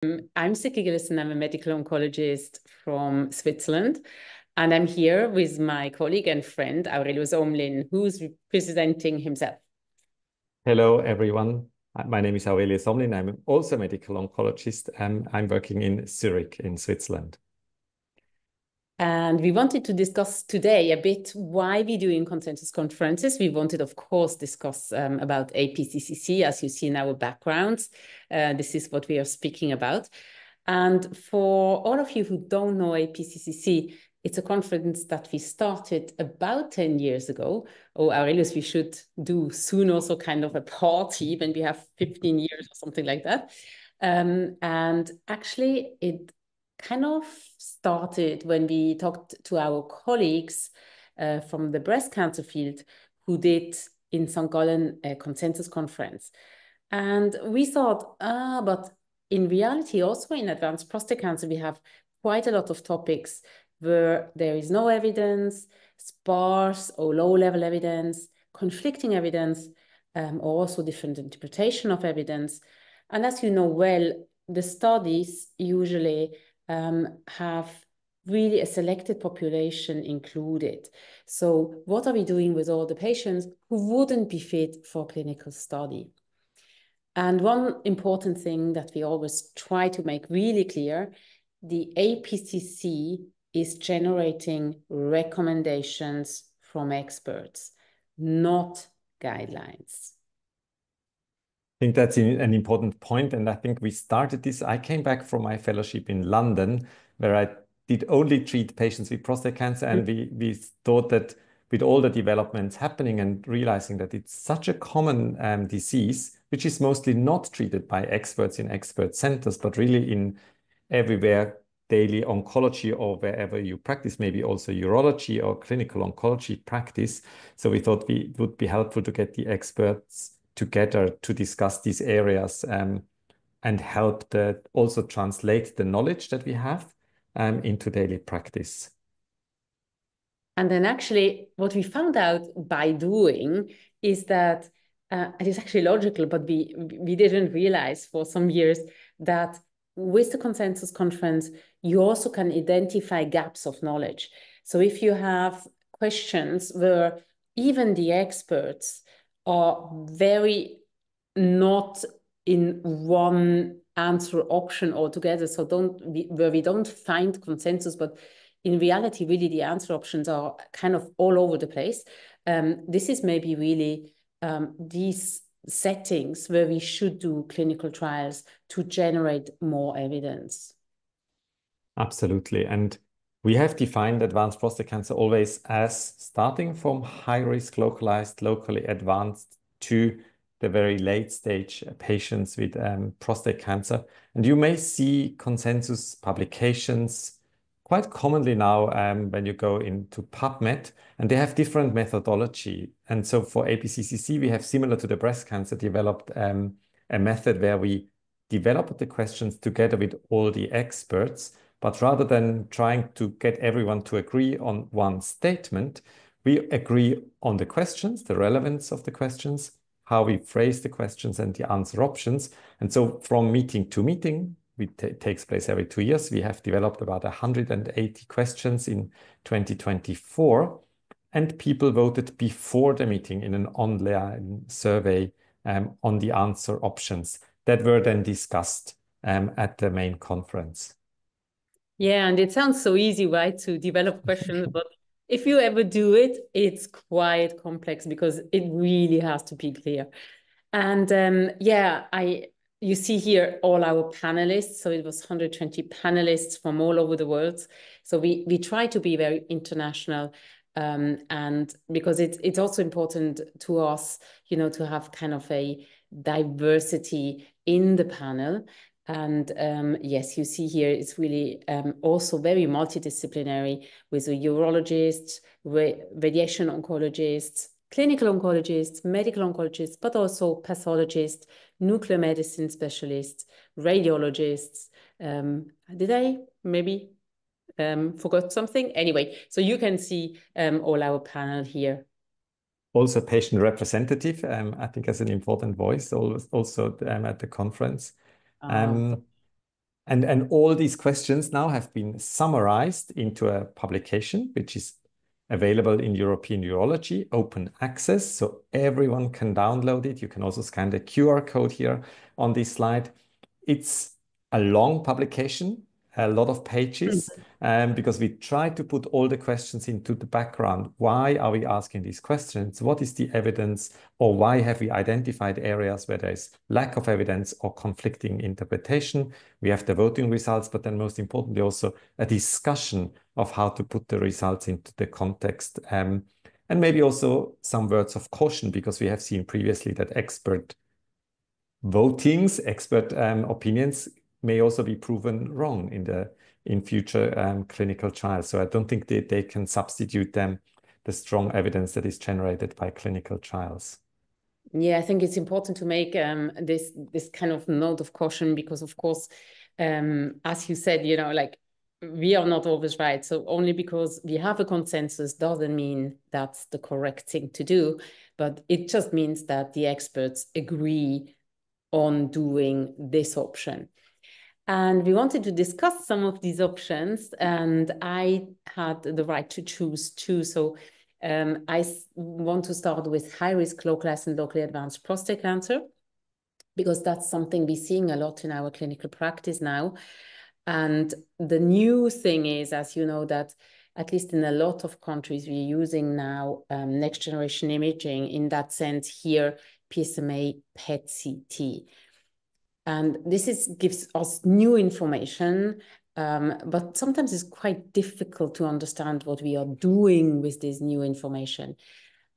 I'm Gillessen. I'm a medical oncologist from Switzerland, and I'm here with my colleague and friend Aurelius Omlin, who's presenting himself. Hello, everyone. My name is Gillessen. Omlin. I'm also a medical oncologist, and I'm working in Zurich in Switzerland. And we wanted to discuss today a bit why we're doing consensus conferences. We wanted, of course, discuss about APCCC, as you see in our backgrounds. This is what we are speaking about. And for all of you who don't know APCCC, it's a conference that we started about 10 years ago. Oh, Aurelius, we should do soon also kind of a party when we have 15 years or something like that. And actually, it kind of started when we talked to our colleagues from the breast cancer field who did in St. Gallen a consensus conference. And we thought, but in reality, also in advanced prostate cancer, we have quite a lot of topics where there is no evidence, sparse or low-level evidence, conflicting evidence, or also different interpretation of evidence. And as you know well, the studies usually have really a selected population included. So what are we doing with all the patients who wouldn't be fit for clinical study? And one important thing that we always try to make really clear, the APCC is generating recommendations from experts, not guidelines. I think that's an important point, and I think we started this. I came back from my fellowship in London, where I did only treat patients with prostate cancer, and we thought that with all the developments happening and realizing that it's such a common disease, which is mostly not treated by experts in expert centers, but really in everywhere, daily oncology or wherever you practice, maybe also urology or clinical oncology practice. So we thought it would be helpful to get the experts together to discuss these areas and help also translate the knowledge that we have into daily practice. And then actually what we found out by doing is that it is actually logical, but we didn't realize for some years that with the consensus conference, you also can identify gaps of knowledge. So if you have questions where even the experts are very not in one answer option altogether, so where we don't find consensus, but in reality, really the answer options are kind of all over the place. This is maybe really these settings where we should do clinical trials to generate more evidence. Absolutely. And we have defined advanced prostate cancer always as starting from high-risk, localized, locally advanced to the very late stage patients with prostate cancer. And you may see consensus publications quite commonly now when you go into PubMed, and they have different methodology. And so for APCCC, we have, similar to the breast cancer, developed a method where we develop the questions together with all the experts. But rather than trying to get everyone to agree on one statement, we agree on the questions, the relevance of the questions, how we phrase the questions and the answer options. And so from meeting to meeting, it takes place every 2 years. We have developed about 180 questions in 2024, and people voted before the meeting in an online survey on the answer options that were then discussed at the main conference. Yeah, and it sounds so easy, right, to develop questions, but if you ever do it, it's quite complex because it really has to be clear. And yeah, you see here all our panelists. So it was 120 panelists from all over the world. So we try to be very international, and because it's also important to us, to have kind of a diversity in the panel. And yes, you see here, it's really also very multidisciplinary with a urologist, radiation oncologists, clinical oncologists, medical oncologists, but also pathologists, nuclear medicine specialists, radiologists. Did I maybe forgot something? Anyway, so you can see all our panel here. Also patient representative, I think, as an important voice also at the conference. And all these questions now have been summarized into a publication, which is available in European Urology, open access, so everyone can download it. You can also scan the QR code here on this slide. It's a long publication, a lot of pages, because we try to put all the questions into the background. Why are we asking these questions? What is the evidence, or why have we identified areas where there is lack of evidence or conflicting interpretation? We have the voting results, but then most importantly also a discussion of how to put the results into the context. And maybe also some words of caution, because we have seen previously that expert votings, expert opinions may also be proven wrong in future clinical trials. So I don't think they can substitute the strong evidence that is generated by clinical trials. Yeah, I think it's important to make this kind of note of caution, because of course, as you said, you know, like, we are not always right. So only because we have a consensus doesn't mean that's the correct thing to do, but it just means that the experts agree on doing this option. And we wanted to discuss some of these options, and I had the right to choose two. So I want to start with high-risk localized and locally advanced prostate cancer, because that's something we're seeing a lot in our clinical practice now. And the new thing is, as you know, that at least in a lot of countries, we're using now next generation imaging, in that sense here, PSMA PET-CT. And this gives us new information, but sometimes it's quite difficult to understand what we are doing with this new information.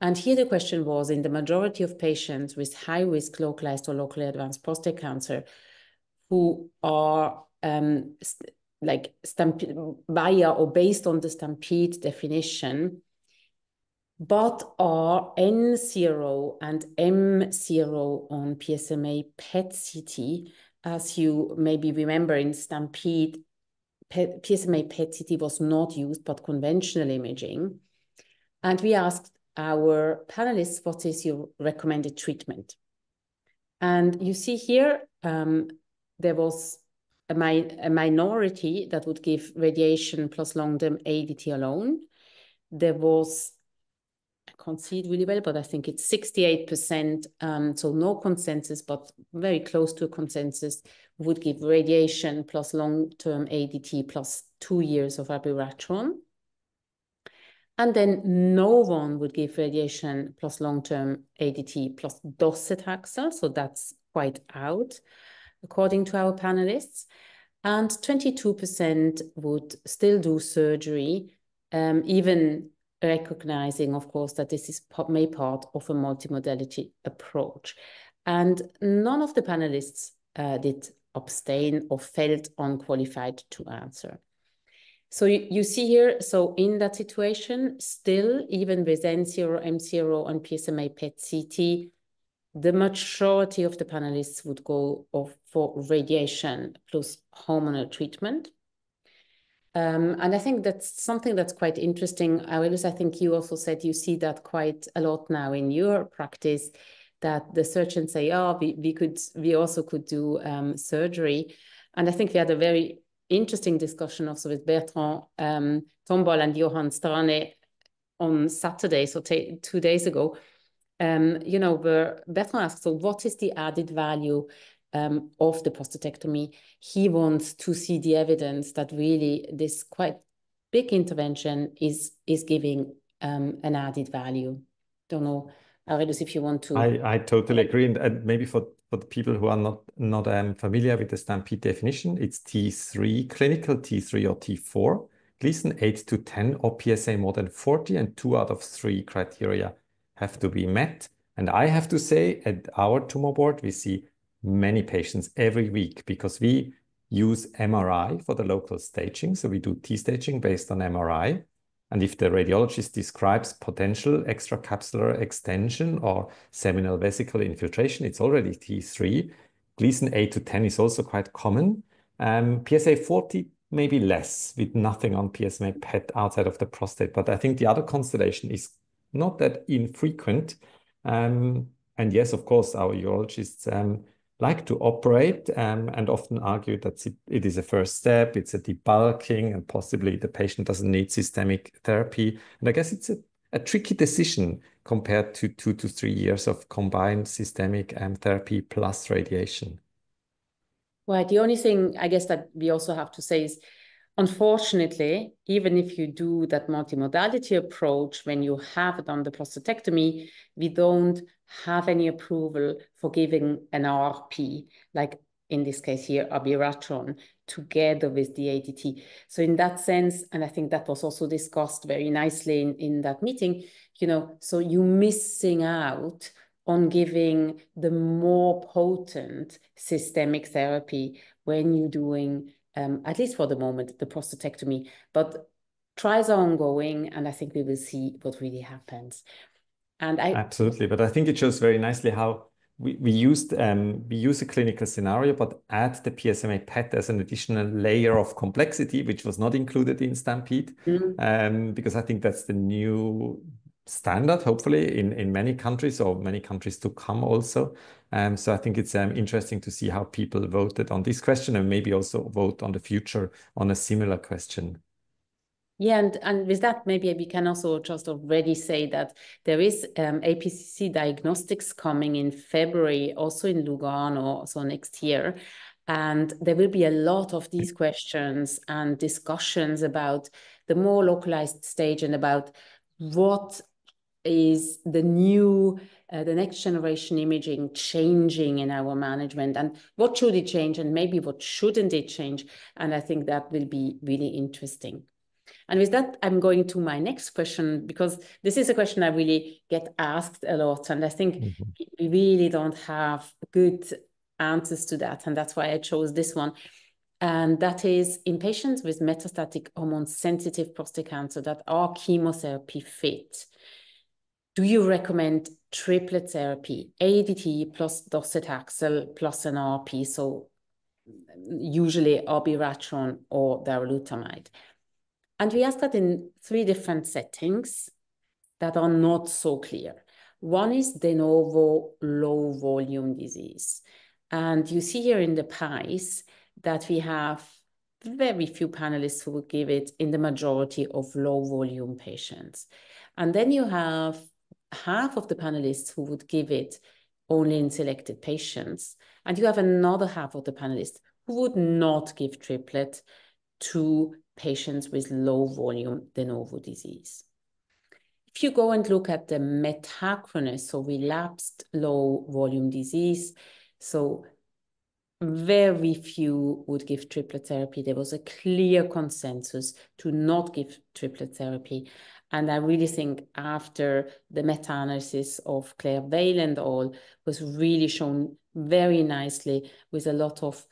And here the question was, in the majority of patients with high-risk localized or locally advanced prostate cancer who are like via or based on the STAMPEDE definition, but are N0 and M0 on PSMA PET-CT. As you maybe remember, in STAMPEDE, PSMA PET-CT was not used, but conventional imaging. And we asked our panelists, what is your recommended treatment? And you see here, there was a minority that would give radiation plus long-term ADT alone. There was, I can't see it really well, but I think it's 68%, so no consensus, but very close to a consensus, would give radiation plus long-term ADT plus 2 years of abiraterone. And then no one would give radiation plus long-term ADT plus docetaxel, so that's quite out, according to our panelists. And 22% would still do surgery, even recognizing, of course, that this is may part of a multimodality approach. And none of the panelists did abstain or felt unqualified to answer. So you see here, so in that situation, still, even with N0, M0 and PSMA PET-CT, the majority of the panelists would go for radiation plus hormonal treatment. And I think that's something that's quite interesting. Aurelius, I think you also said you see that quite a lot now in your practice, that the surgeons say, oh, we also could do surgery. And I think we had a very interesting discussion also with Bertrand Tombol and Johan Strane on Saturday, so 2 days ago. You know, where Bertrand asked, so what is the added value of the prostatectomy? He wants to see the evidence that really this quite big intervention is giving an added value. Don't know, Aurelius, if you want to. I totally agree, and maybe for the people who are not familiar with the STAMPEDE definition, it's T3 clinical, T3 or T4, Gleason 8 to 10 or PSA more than 40, and 2 out of 3 criteria have to be met. And I have to say, at our tumor board, we see many patients every week, because we use MRI for the local staging. So we do T-staging based on MRI. And if the radiologist describes potential extracapsular extension or seminal vesicle infiltration, it's already T3. Gleason 8 to 10 is also quite common. PSA 40, maybe less, with nothing on PSMA PET outside of the prostate. But I think the other constellation is not that infrequent. And yes, of course, our urologists like to operate and often argue that it is a first step, it's a debulking, and possibly the patient doesn't need systemic therapy. And I guess it's a tricky decision compared to 2 to 3 years of combined systemic therapy plus radiation. Well, the only thing I guess that we also have to say is, unfortunately, even if you do that multimodality approach, when you have done the prostatectomy, we don't have any approval for giving an RP, like in this case here, abiraterone, together with the ADT. So in that sense, and I think that was also discussed very nicely in that meeting, so you're missing out on giving the more potent systemic therapy when you're doing, at least for the moment, the prostatectomy. But trials are ongoing, and I think we will see what really happens. And Absolutely, but I think it shows very nicely how we use a clinical scenario, but add the PSMA PET as an additional layer of complexity, which was not included in Stampede, because I think that's the new standard, hopefully, in many countries, or many countries to come also. So I think it's interesting to see how people voted on this question, and maybe also vote on the future on a similar question. Yeah, and with that, maybe we can also just already say that there is APCC diagnostics coming in February, also in Lugano, so next year. And there will be a lot of these questions and discussions about the more localized stage and about what is the new, the next generation imaging changing in our management, and what should it change, and maybe what shouldn't it change. And I think that will be really interesting. And with that, I'm going to my next question, because this is a question I really get asked a lot. And I think we really don't have good answers to that. And that's why I chose this one. And that is, in patients with metastatic hormone-sensitive prostate cancer that are chemotherapy fit, do you recommend triplet therapy, ADT plus docetaxel plus an RP, so usually abiraterone or darolutamide? And we asked that in 3 different settings that are not so clear. One is de novo low volume disease. And you see here in the pies that we have very few panelists who would give it in the majority of low volume patients. And then you have half of the panelists who would give it only in selected patients. And you have another half of the panelists who would not give triplet to patients with low volume de novo disease. If you go and look at the metachronous, so relapsed low volume disease, so very few would give triplet therapy. There was a clear consensus to not give triplet therapy. And I really think after the meta-analysis of Claire Vail and all was really shown very nicely with a lot of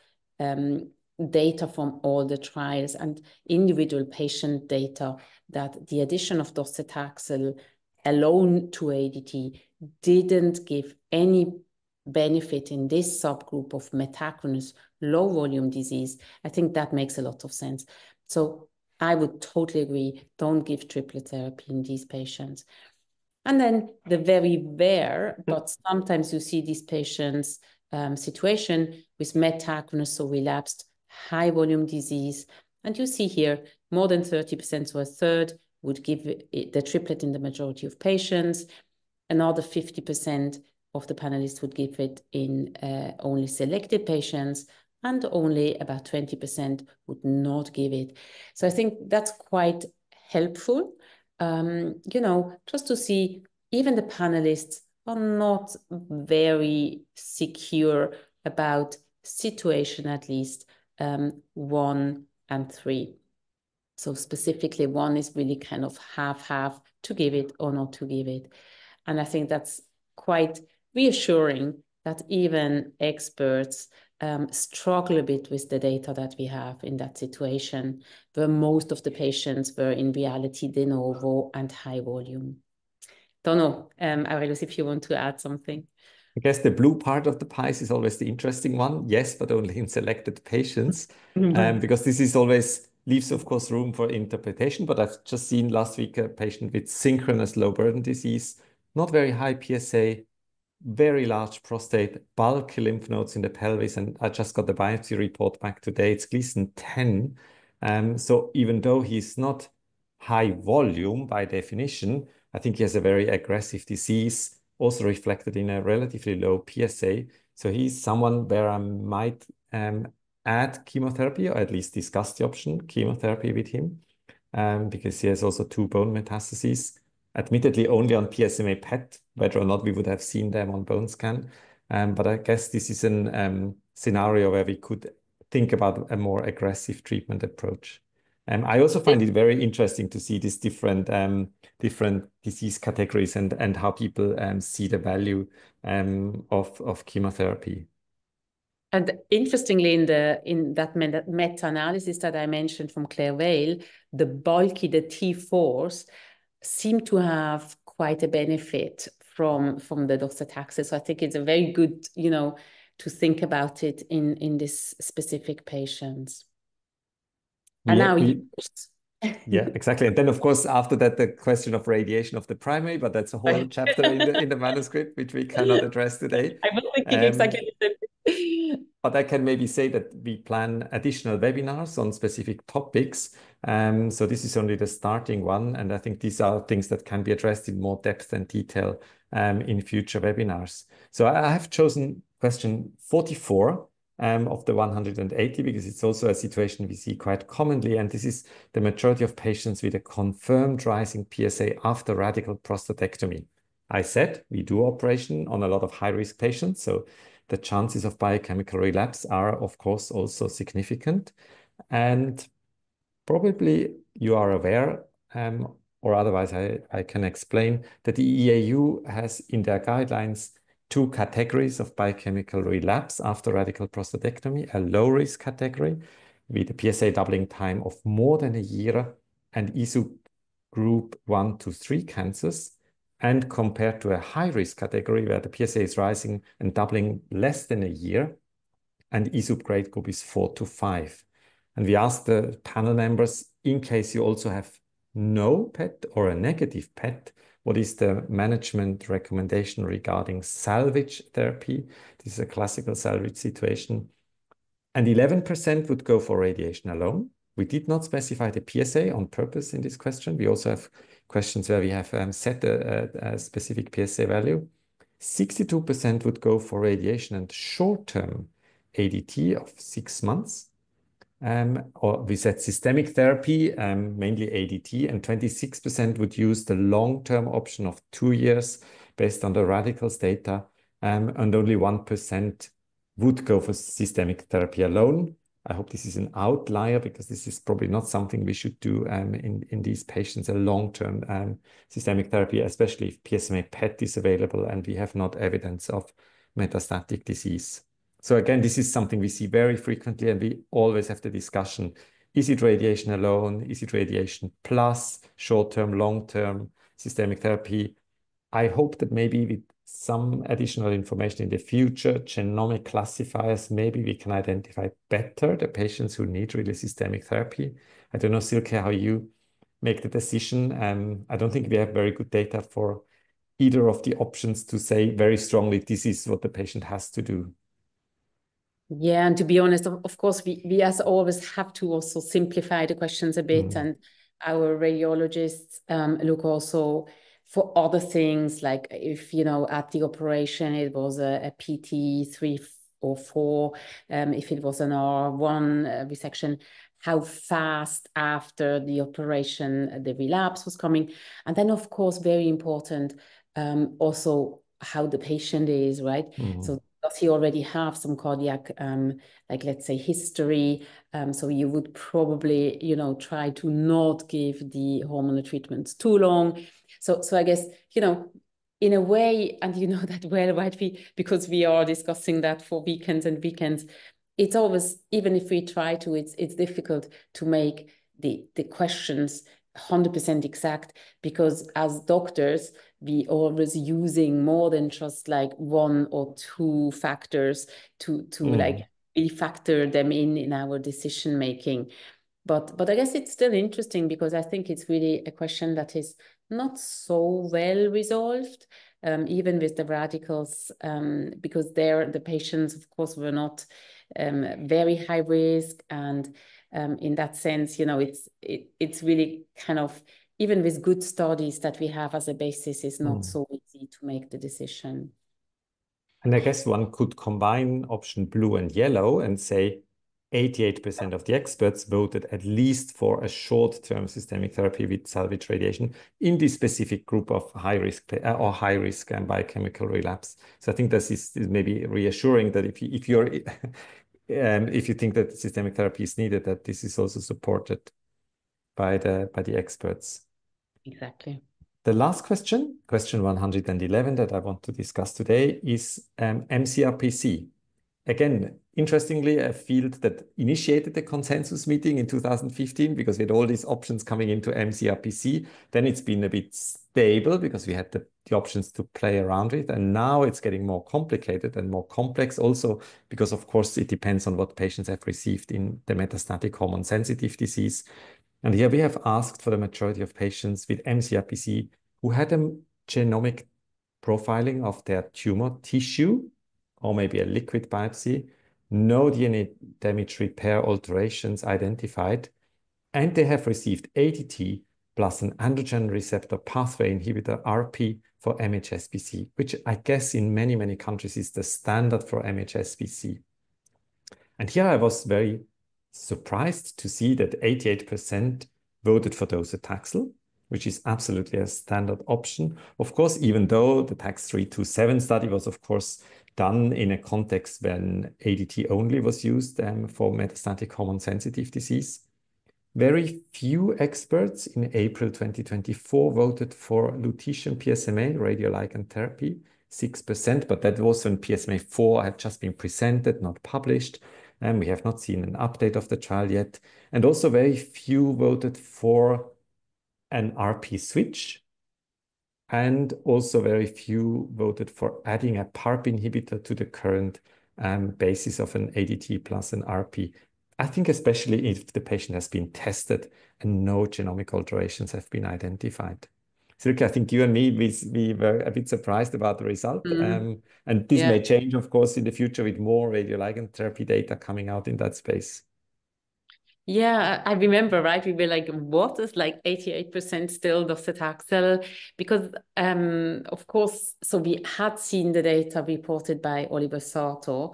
data from all the trials and individual patient data, that the addition of docetaxel alone to ADT didn't give any benefit in this subgroup of metachronous low volume disease. I think that makes a lot of sense. So I would totally agree, don't give triplet therapy in these patients. And then the very rare, but sometimes you see these patients situation with metachronous, so relapsed high volume disease. And you see here, more than 30%, so a third, would give the triplet in the majority of patients. Another 50% of the panelists would give it in only selected patients, and only about 20% would not give it. So I think that's quite helpful, just to see even the panelists are not very secure about situation, at least 1 and 3. So specifically 1 is really kind of half to give it or not to give it. And I think that's quite reassuring that even experts struggle a bit with the data that we have in that situation, where most of the patients were in reality de novo and high volume. Don't know, Aurelius, if you want to add something. I guess the blue part of the pies is always the interesting one. Yes, but only in selected patients, because this is always leaves, of course, room for interpretation. But I've just seen last week a patient with synchronous low burden disease, not very high PSA, very large prostate, bulky lymph nodes in the pelvis, and I just got the biopsy report back today. It's Gleason 10. So even though he's not high volume by definition, I think he has a very aggressive disease, also reflected in a relatively low PSA. So he's someone where I might add chemotherapy, or at least discuss the option chemotherapy with him, because he has also 2 bone metastases, admittedly only on PSMA PET, whether or not we would have seen them on bone scan. But I guess this is a scenario where we could think about a more aggressive treatment approach. I also find it very interesting to see these different disease categories and how people see the value of chemotherapy. And interestingly, in that meta-analysis that I mentioned from Claire Vale, the bulky, the T4s, seem to have quite a benefit from the docetaxel. So I think it's a very good, to think about it in this specific patients. And Yeah, now yeah, exactly. And then, of course, after that, the question of radiation of the primary, but that's a whole chapter in the manuscript, which we cannot address today. I was thinking exactly the same. But I can maybe say that we plan additional webinars on specific topics. So this is only the starting one. And I think these are things that can be addressed in more depth and detail in future webinars. So I have chosen question 44 of the 180, because it's also a situation we see quite commonly. And this is the majority of patients with a confirmed rising PSA after radical prostatectomy. I said we do operation on a lot of high-risk patients. So the chances of biochemical relapse are, of course, also significant. And probably you are aware, or otherwise I can explain, that the EAU has in their guidelines 2 categories of biochemical relapse after radical prostatectomy: a low-risk category with a PSA doubling time of more than a year and ESUB group 1 to 3 cancers, and compared to a high-risk category where the PSA is rising and doubling less than a year, and ESUB grade group is 4 to 5. And we asked the panel members, in case you also have no PET or a negative PET, what is the management recommendation regarding salvage therapy? This is a classical salvage situation. And 11% would go for radiation alone. We did not specify the PSA on purpose in this question. We also have questions where we have set a specific PSA value. 62% would go for radiation and short-term ADT of 6 months. Or we said systemic therapy, mainly ADT, and 26% would use the long-term option of 2 years based on the radicals data, and only 1% would go for systemic therapy alone. I hope this is an outlier, because this is probably not something we should do in these patients, a long-term systemic therapy, especially if PSMA PET is available and we have not evidence of metastatic disease. So again, this is something we see very frequently, and we always have the discussion: is it radiation alone? Is it radiation plus short-term, long-term systemic therapy? I hope that maybe with some additional information in the future, genomic classifiers, maybe we can identify better the patients who need really systemic therapy. I don't know, Silke, how you make the decision. I don't think we have very good data for either of the options to say very strongly, this is what the patient has to do. Yeah, and to be honest, of course, we as always have to also simplify the questions a bit, and our radiologists look also for other things, like if, at the operation it was a PT 3 or 4, if it was an R1 resection, how fast after the operation the relapse was coming. And then, of course, very important, also how the patient is, right? So does he already have some cardiac, like let's say history? So you would probably, try to not give the hormonal treatments too long. So I guess, in a way, and you know that well, right? Because we are discussing that for weekends and weekends, it's always, even if we try to, it's difficult to make the questions 100% exact, because as doctors, we always using more than just like 1 or 2 factors to like we factor them in our decision making. But I guess it's still interesting, because I think it's really a question that is not so well resolved. even with the radicals, because the patients, of course, were not very high risk. And in that sense, you know, it's really kind of, even with good studies that we have as a basis, is not so easy to make the decision. And I guess one could combine option blue and yellow and say 88% of the experts voted at least for a short-term systemic therapy with salvage radiation in this specific group of high-risk and biochemical relapse. So I think this is maybe reassuring that if you think that systemic therapy is needed, that this is also supported by the experts. Exactly. The last question 111 that I want to discuss today is MCRPC. Again, interestingly, a field that initiated the consensus meeting in 2015 because we had all these options coming into MCRPC. Then it's been a bit stable because we had the options to play around with. And now it's getting more complicated and more complex also because, of course, it depends on what patients have received in the metastatic hormone-sensitive disease. And here we have asked for the majority of patients with MCRPC who had a genomic profiling of their tumor tissue or maybe a liquid biopsy, no DNA damage repair alterations identified, and they have received ADT plus an androgen receptor pathway inhibitor, ARPI, for MHSPC, which I guess in many, many countries is the standard for MHSPC. And here I was very surprised to see that 88% voted for docetaxel, which is absolutely a standard option. Of course, even though the TAX327 study was, of course, done in a context when ADT only was used for metastatic hormone-sensitive disease. Very few experts in April 2024 voted for lutetium PSMA radioligand therapy, 6%, but that was when PSMA-4 had just been presented, not published, and we have not seen an update of the trial yet. And also very few voted for an RP switch, and also very few voted for adding a PARP inhibitor to the current basis of an ADT plus an RP. I think especially if the patient has been tested and no genomic alterations have been identified. Silke, I think you and me, we were a bit surprised about the result. And this may change, of course, in the future with more radioligand therapy data coming out in that space. Yeah, I remember, right? We were like, what is like 88% still docetaxel? Because, of course, so we had seen the data reported by Oliver Sartor.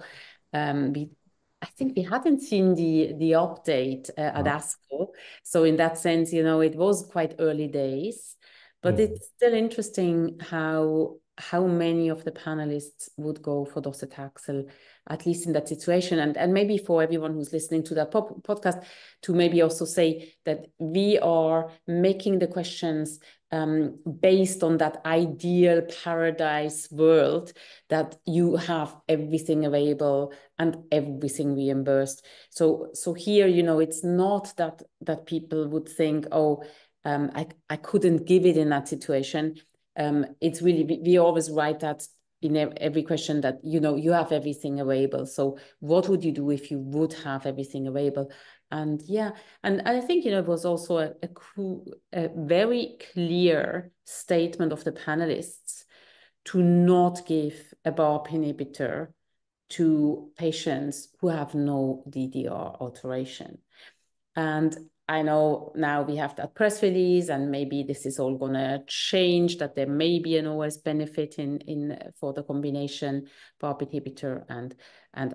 I think we hadn't seen the update at ASCO. So in that sense, you know, it was quite early days. But it's still interesting how many of the panelists would go for docetaxel, at least in that situation. And maybe for everyone who's listening to that podcast, to maybe also say that we are making the questions based on that ideal paradise world that you have everything available and everything reimbursed. So here, you know, it's not that people would think, oh, I couldn't give it in that situation. It's really, we always write that in every question that, you know, you have everything available. So what would you do if you would have everything available? And yeah, and I think, you know, it was also a very clear statement of the panelists to not give a PARP inhibitor to patients who have no DDR alteration. And I know now we have that press release, and maybe this is all going to change, that there may be an OS benefit for the combination PARP inhibitor and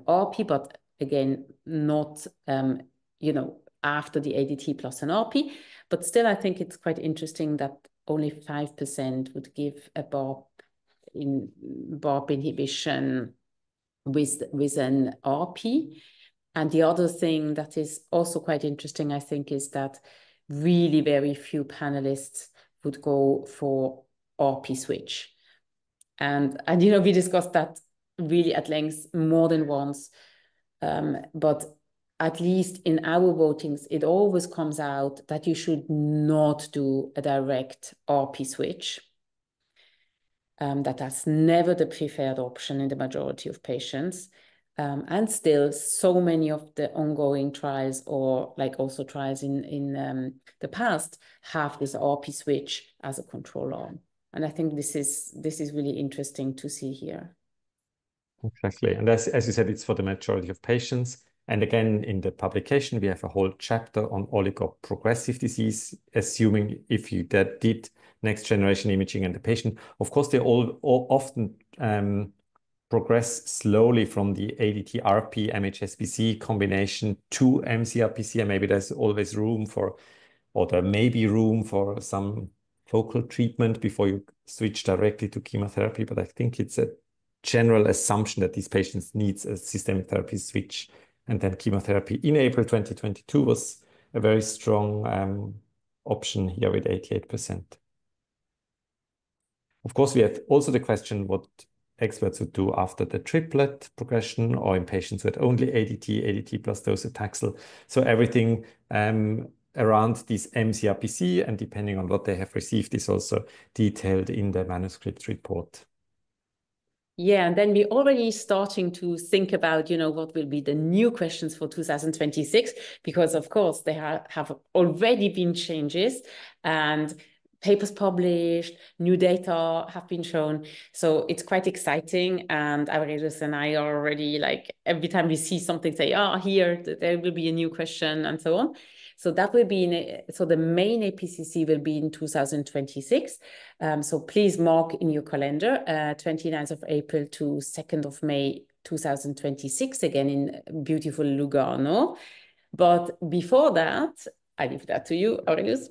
RP, but again, not you know, after the ADT plus an RP. But still, I think it's quite interesting that only 5% would give a PARP inhibition with an RP. And the other thing that is also quite interesting, I think, is that really very few panelists would go for RP switch. And you know, we discussed that really at length more than once. But at least in our votings, it always comes out that you should not do a direct RP switch. That's never the preferred option in the majority of patients. And still, so many of the ongoing trials, or like also trials in the past, have this RP switch as a control arm. And I think this is really interesting to see here. Exactly. And as you said, it's for the majority of patients. And again, in the publication, we have a whole chapter on oligoprogressive disease, assuming if you did next generation imaging and the patient, of course, they all often progress slowly from the ADT-RP MHSPC combination to MCRPC, and maybe there's always room for, or there may be room for some focal treatment before you switch directly to chemotherapy. But I think it's a general assumption that these patients need a systemic therapy switch, and then chemotherapy in April 2022 was a very strong option here with 88%. Of course, we have also the question what experts would do after the triplet progression, or in patients who had only ADT plus docetaxel. So everything around this MCRPC, and depending on what they have received, is also detailed in the manuscript report. Yeah, and then we're already starting to think about, what will be the new questions for 2026, because of course there have already been changes and papers published, new data have been shown. So it's quite exciting. And Aurelius and I are already like, every time we see something, say, here, there will be a new question and so on. So that will be so the main APCC will be in 2026. So please mark in your calendar, 29th of April to 2nd of May 2026, again in beautiful Lugano. But before that, I leave that to you, Aurelius.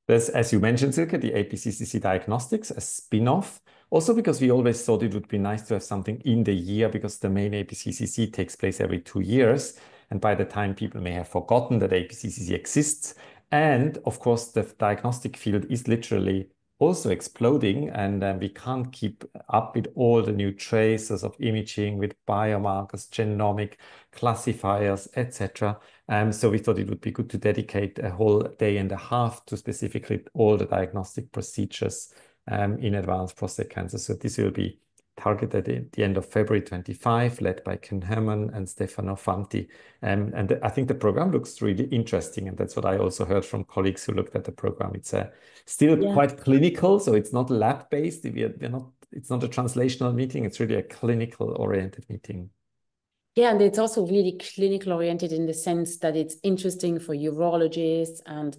There's, as you mentioned, Silke, the APCCC Diagnostics, a spin-off. Also because we always thought it would be nice to have something in the year, because the main APCCC takes place every 2 years. And by the time people may have forgotten that APCCC exists. And of course, the diagnostic field is literally also exploding, and we can't keep up with all the new traces of imaging with biomarkers, genomic classifiers, etc. So we thought it would be good to dedicate a whole day and a half to specifically all the diagnostic procedures in advanced prostate cancer. So this will be targeted at the end of February 25, led by Ken Herman and Stefano Fanti. And I think the program looks really interesting. And that's what I also heard from colleagues who looked at the program. It's still quite clinical, so it's not lab-based. It's not a translational meeting. It's really a clinical-oriented meeting. Yeah, and it's also really clinical oriented in the sense that it's interesting for urologists and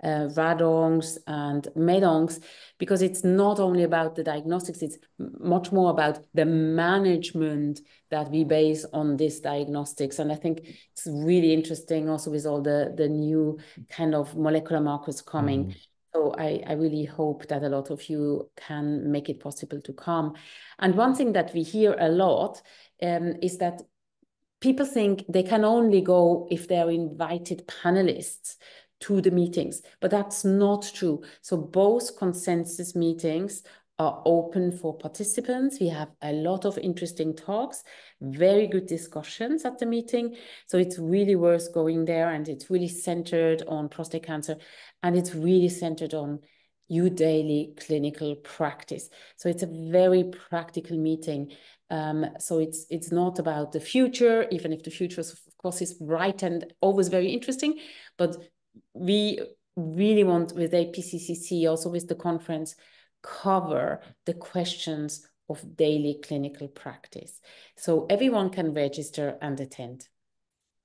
radoncs and medoncs, because it's not only about the diagnostics, it's much more about the management that we base on this diagnostics. And I think it's really interesting also with all the new kind of molecular markers coming. So I really hope that a lot of you can make it possible to come. And one thing that we hear a lot is that people think they can only go if they're invited panelists to the meetings, but that's not true. So both consensus meetings are open for participants. We have a lot of interesting talks, very good discussions at the meeting. So it's really worth going there, and it's really centered on prostate cancer, and it's really centered on your daily clinical practice. So it's a very practical meeting. So it's not about the future, even if the future, of course, is bright and always very interesting. But we really want, with APCCC, also with the conference, cover the questions of daily clinical practice. So everyone can register and attend.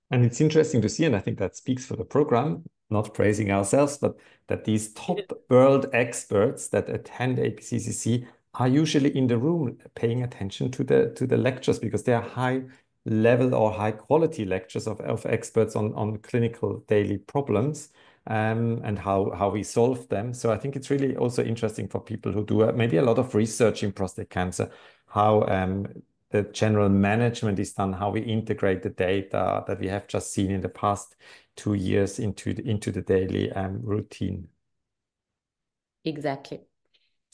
And it's interesting to see, and I think that speaks for the program, not praising ourselves, but that these top world experts that attend APCCC are usually in the room paying attention to the lectures, because they are high level or high quality lectures of experts on clinical daily problems and how we solve them. So I think it's really also interesting for people who do maybe a lot of research in prostate cancer, how the general management is done, how we integrate the data that we have just seen in the past 2 years into the daily routine. Exactly.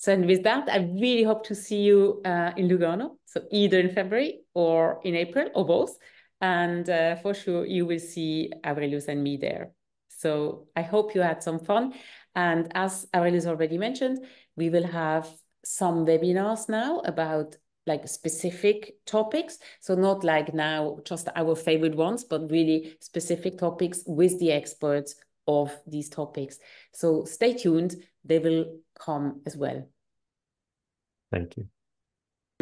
So and with that, I really hope to see you in Lugano. So either in February or in April or both. And for sure, you will see Aurelius and me there. So I hope you had some fun. And as Aurelius already mentioned, we will have some webinars now about like specific topics. So not like now just our favorite ones, but really specific topics with the experts of these topics. So stay tuned, they will come as well. Thank you.